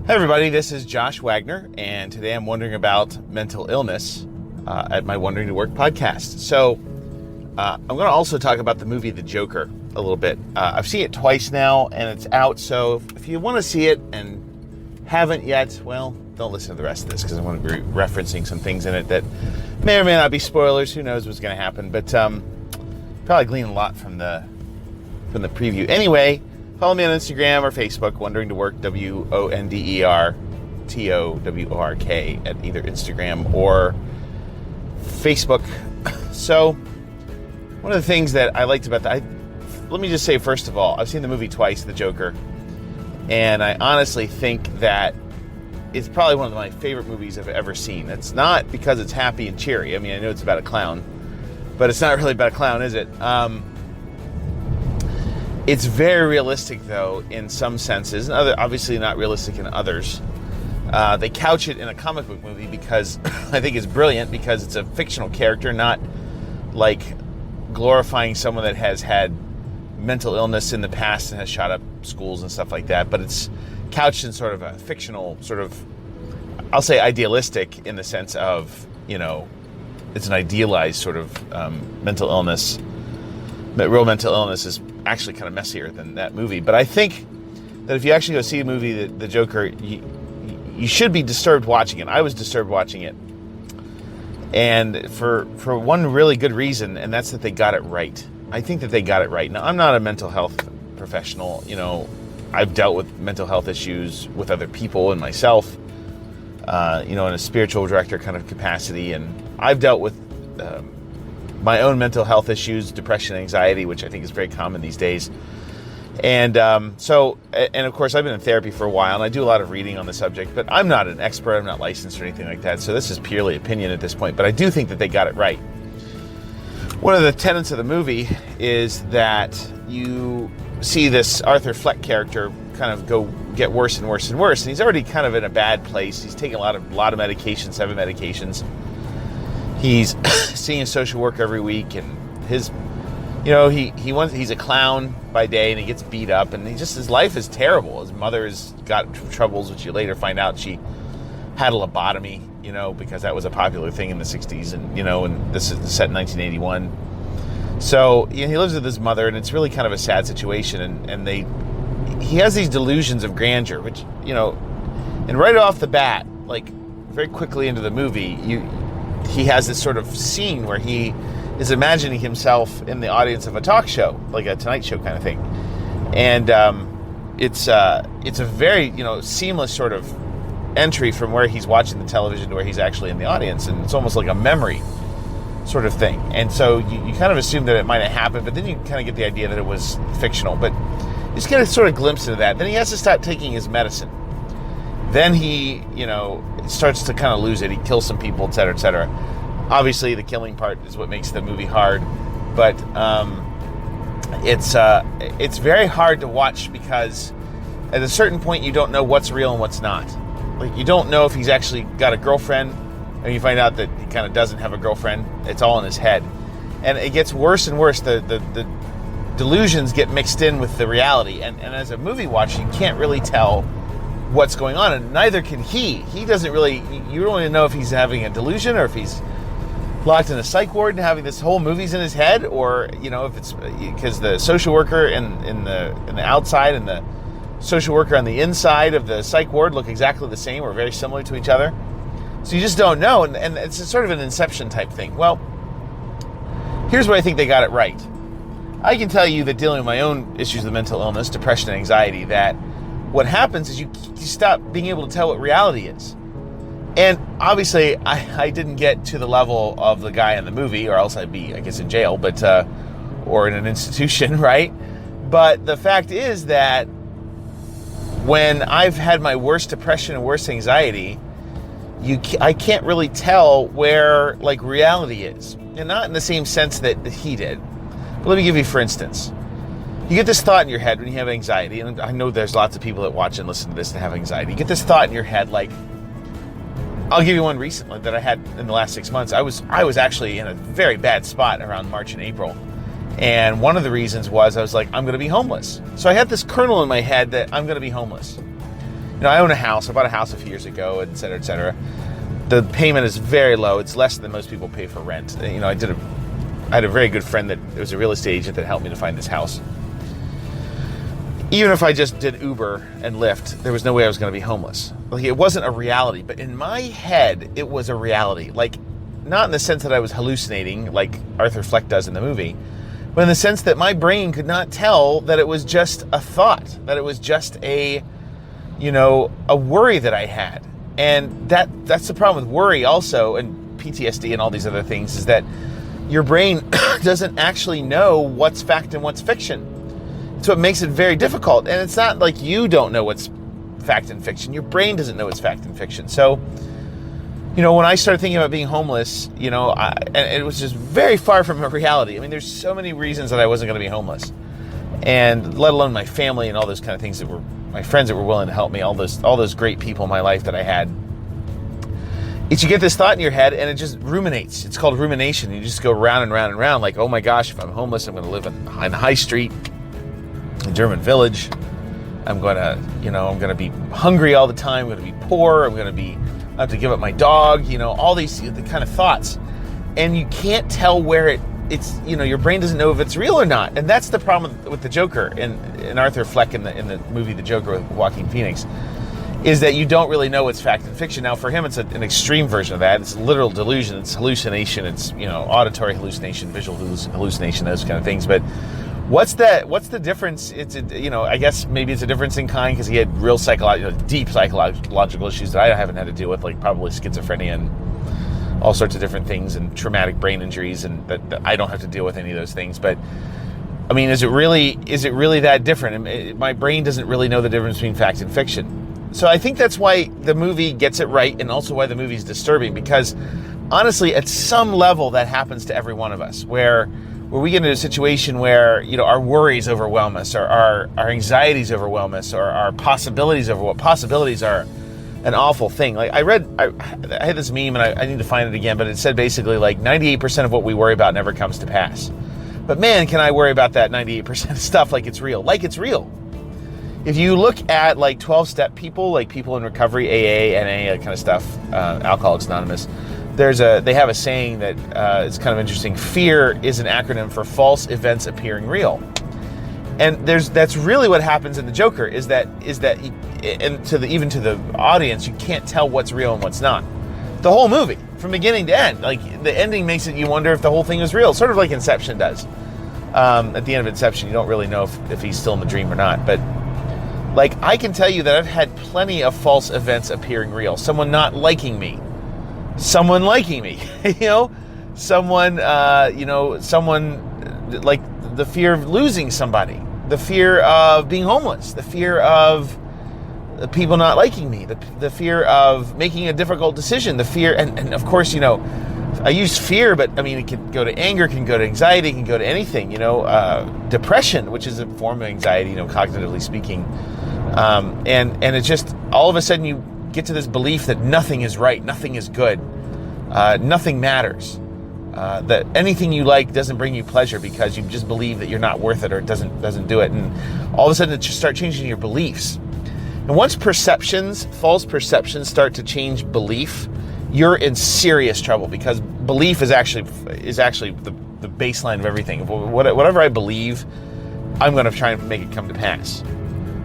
Hi everybody, this is Josh Wagner, and today I'm wondering about mental illness at my Wondering to Work podcast. So I'm going to also talk about the movie The Joker a little bit. I've seen it twice now, and it's out, so if you want to see it and haven't yet, well, don't listen to the rest of this, because I'm going to be referencing some things in it that may or may not be spoilers. Who knows what's going to happen, but probably glean a lot from the preview. Anyway, follow me on Instagram or Facebook, Wondering to Work, WonderToWork, at either Instagram or Facebook. So, one of the things that I liked about that, let me just say, first of all, I've seen the movie twice, The Joker, and I honestly think that it's probably one of my favorite movies I've ever seen. It's not because it's happy and cheery. I mean, I know it's about a clown, but it's not really about a clown, is it? It's very realistic, though, in some senses, and obviously not realistic in others. They couch it in a comic book movie because I think it's brilliant, because it's a fictional character, not like glorifying someone that has had mental illness in the past and has shot up schools and stuff like that, but it's couched in sort of a fictional, sort of, I'll say idealistic, in the sense of, you know, it's an idealized sort of mental illness. But real mental illness is actually kind of messier than that movie. But I think that if you actually go see a movie, The Joker, you should be disturbed watching it. I was disturbed watching it. And for one really good reason, and that's that they got it right. I think that they got it right. Now, I'm not a mental health professional. You know, I've dealt with mental health issues with other people and myself, you know, in a spiritual director kind of capacity. And I've dealt with my own mental health issues, depression, anxiety, which I think is very common these days. And and of course, I've been in therapy for a while, and I do a lot of reading on the subject, but I'm not an expert, I'm not licensed or anything like that, so this is purely opinion at this point, but I do think that they got it right. One of the tenets of the movie is that you see this Arthur Fleck character kind of get worse and worse and worse, and he's already kind of in a bad place. He's taking a lot of medications, 7 medications. He's seeing a social worker every week, and he's a clown by day, and he gets beat up, and his life is terrible. His mother has got troubles, which you later find out she had a lobotomy, you know, because that was a popular thing in the 60s, and, you know, and this is set in 1981. So, you know, he lives with his mother, and it's really kind of a sad situation, and he has these delusions of grandeur, which, you know, and right off the bat, like, very quickly into the movie, he has this sort of scene where he is imagining himself in the audience of a talk show, like a Tonight Show kind of thing. And it's a very, you know, seamless sort of entry from where he's watching the television to where he's actually in the audience. And it's almost like a memory sort of thing. And so you kind of assume that it might have happened, but then you kind of get the idea that it was fictional. But you just get a sort of glimpse into that. Then he has to stop taking his medicine. Then he, you know, starts to kind of lose it. He kills some people, et cetera, et cetera. Obviously, the killing part is what makes the movie hard, but it's very hard to watch, because at a certain point you don't know what's real and what's not. Like, you don't know if he's actually got a girlfriend, and you find out that he kind of doesn't have a girlfriend. It's all in his head, and it gets worse and worse. The delusions get mixed in with the reality, and as a movie watcher, you can't really tell what's going on, and neither can he. He doesn't really. You don't even know if he's having a delusion or if he's locked in a psych ward and having this whole movie's in his head, or, you know, if it's because the social worker in the outside and the social worker on the inside of the psych ward look exactly the same or very similar to each other. So you just don't know, and it's sort of an Inception type thing. Well, here's where I think they got it right. I can tell you that, dealing with my own issues of mental illness, depression, and anxiety, that what happens is you stop being able to tell what reality is. And obviously, I didn't get to the level of the guy in the movie, or else I'd be, I guess, in jail, but or in an institution, right? But the fact is that when I've had my worst depression and worst anxiety, I can't really tell where, like, reality is. And not in the same sense that he did. But let me give you, for instance. You get this thought in your head when you have anxiety, and I know there's lots of people that watch and listen to this that have anxiety. You get this thought in your head, like, I'll give you one recently that I had in the last 6 months. I was actually in a very bad spot around March and April. And one of the reasons was I was like, I'm going to be homeless. So I had this kernel in my head that I'm going to be homeless. I own a house. I bought a house a few years ago, et cetera, et cetera. The payment is very low. It's less than most people pay for rent. I had a very good friend that was a real estate agent that helped me to find this house. Even if I just did Uber and Lyft, there was no way I was going to be homeless. Like, it wasn't a reality, but in my head, it was a reality. Like, not in the sense that I was hallucinating like Arthur Fleck does in the movie, but in the sense that my brain could not tell that it was just a thought, that it was just a worry that I had. And that's the problem with worry also, and PTSD and all these other things, is that your brain doesn't actually know what's fact and what's fiction. So it makes it very difficult. And it's not like you don't know what's fact and fiction. Your brain doesn't know what's fact and fiction. So, when I started thinking about being homeless, and it was just very far from a reality. I mean, there's so many reasons that I wasn't going to be homeless. And let alone my family and all those kind of things that were my friends that were willing to help me, all those great people in my life that I had. It's you get this thought in your head and it just ruminates. It's called rumination. You just go round and round and round like, oh my gosh, if I'm homeless, I'm going to live on the high street, in German village. I'm going to be hungry all the time. I'm going to be poor. I have to give up my dog, all these the kind of thoughts. And you can't tell where it's your brain doesn't know if it's real or not. And that's the problem with the Joker in Arthur Fleck in the movie The Joker with Joaquin Phoenix, is that you don't really know what's fact and fiction. Now for him, it's an extreme version of that. It's literal delusion. It's hallucination. It's, auditory hallucination, visual hallucination, those kind of things. But what's the difference? I guess maybe it's a difference in kind because he had real deep psychological issues that I haven't had to deal with, like probably schizophrenia and all sorts of different things and traumatic brain injuries, and that I don't have to deal with any of those things. But I mean, is it really that different? My brain doesn't really know the difference between fact and fiction. So I think that's why the movie gets it right, and also why the movie is disturbing, because honestly, at some level that happens to every one of us, where we get into a situation where, our worries overwhelm us, or our anxieties overwhelm us, or our possibilities possibilities are an awful thing. Like I had this meme, and I need to find it again, but it said basically like 98% of what we worry about never comes to pass. But man, can I worry about that 98% of stuff like it's real. If you look at like 12-step people, like people in recovery, AA, NA, that kind of stuff, Alcoholics Anonymous, they have a saying that it's kind of interesting. Fear is an acronym for false events appearing real. And that's really what happens in the Joker, is that even to the audience, you can't tell what's real and what's not. The whole movie, from beginning to end, like the ending makes it you wonder if the whole thing is real, sort of like Inception does. At the end of Inception, you don't really know if he's still in the dream or not, but like I can tell you that I've had plenty of false events appearing real. Someone not liking me, someone liking me, someone like the fear of losing somebody, the fear of being homeless, the fear of people not liking me, the fear of making a difficult decision, the fear, and of course, I use fear, but I mean, it can go to anger, can go to anxiety, can go to anything, depression, which is a form of anxiety, cognitively speaking. And it's just, all of a sudden you get to this belief that nothing is right, nothing is good, nothing matters, that anything you like doesn't bring you pleasure because you just believe that you're not worth it, or it doesn't do it. And all of a sudden it just start changing your beliefs. And once false perceptions start to change belief, you're in serious trouble, because belief is actually the baseline of everything. Whatever I believe, I'm going to try and make it come to pass.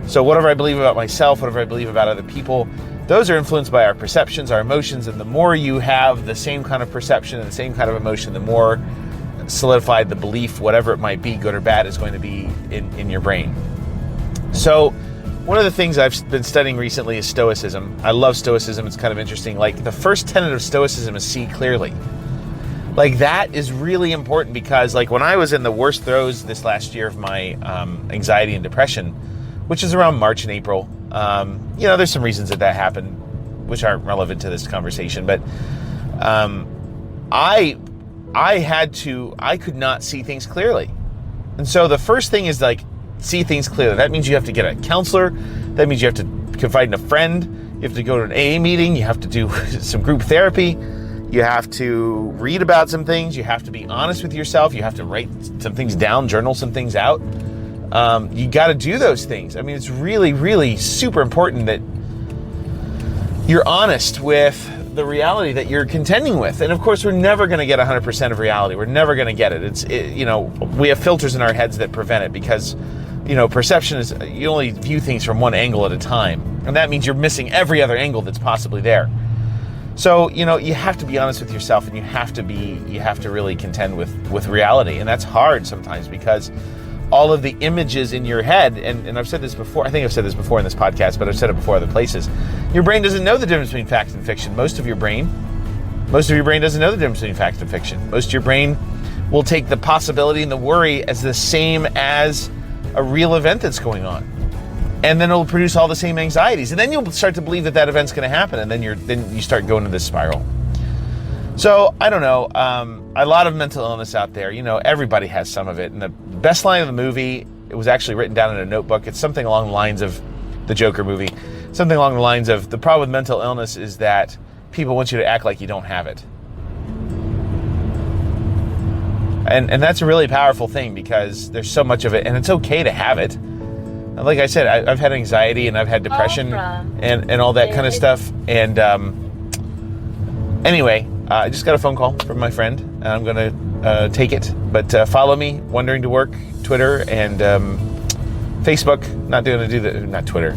So whatever I believe about myself, whatever I believe about other people, those are influenced by our perceptions, our emotions, and the more you have the same kind of perception and the same kind of emotion, the more solidified the belief, whatever it might be, good or bad, is going to be in your brain. So one of the things I've been studying recently is Stoicism. I love Stoicism. It's kind of interesting. Like the first tenet of Stoicism is see clearly. Like that is really important, because like when I was in the worst throes this last year of my anxiety and depression, which is around March and April, there's some reasons that happened which aren't relevant to this conversation, but I could not see things clearly. And so the first thing is like, see things clearly. That means you have to get a counselor. That means you have to confide in a friend. You have to go to an AA meeting. You have to do some group therapy. You have to read about some things. You have to be honest with yourself. You have to write some things down, journal some things out. You got to do those things. I mean, it's really, really super important that you're honest with the reality that you're contending with. And of course, we're never going to get 100% of reality. We're never going to get it. We have filters in our heads that prevent it because, perception is, you only view things from one angle at a time. And that means you're missing every other angle that's possibly there. So, you have to be honest with yourself, and you have to really contend with reality. And that's hard sometimes because all of the images in your head, and I've said this before, I think I've said this before in this podcast, but I've said it before other places. Your brain doesn't know the difference between fact and fiction. Most of your brain doesn't know the difference between fact and fiction. Most of your brain will take the possibility and the worry as the same as a real event that's going on. And then it'll produce all the same anxieties. And then you'll start to believe that event's going to happen, and then you start going into this spiral. So, I don't know, a lot of mental illness out there. Everybody has some of it. And the best line of the movie, it was actually written down in a notebook. It's something along the lines of the Joker movie. Something along the lines of, the problem with mental illness is that people want you to act like you don't have it. And that's a really powerful thing because there's so much of it, and it's okay to have it. Like I said, I've had anxiety and I've had depression and all that kind of stuff. And anyway, I just got a phone call from my friend, and I'm going to take it. But follow me, Wondering to Work, Twitter and Facebook. Not Twitter.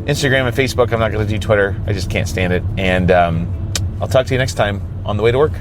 Instagram and Facebook. I'm not going to do Twitter. I just can't stand it. And I'll talk to you next time on The Way to Work.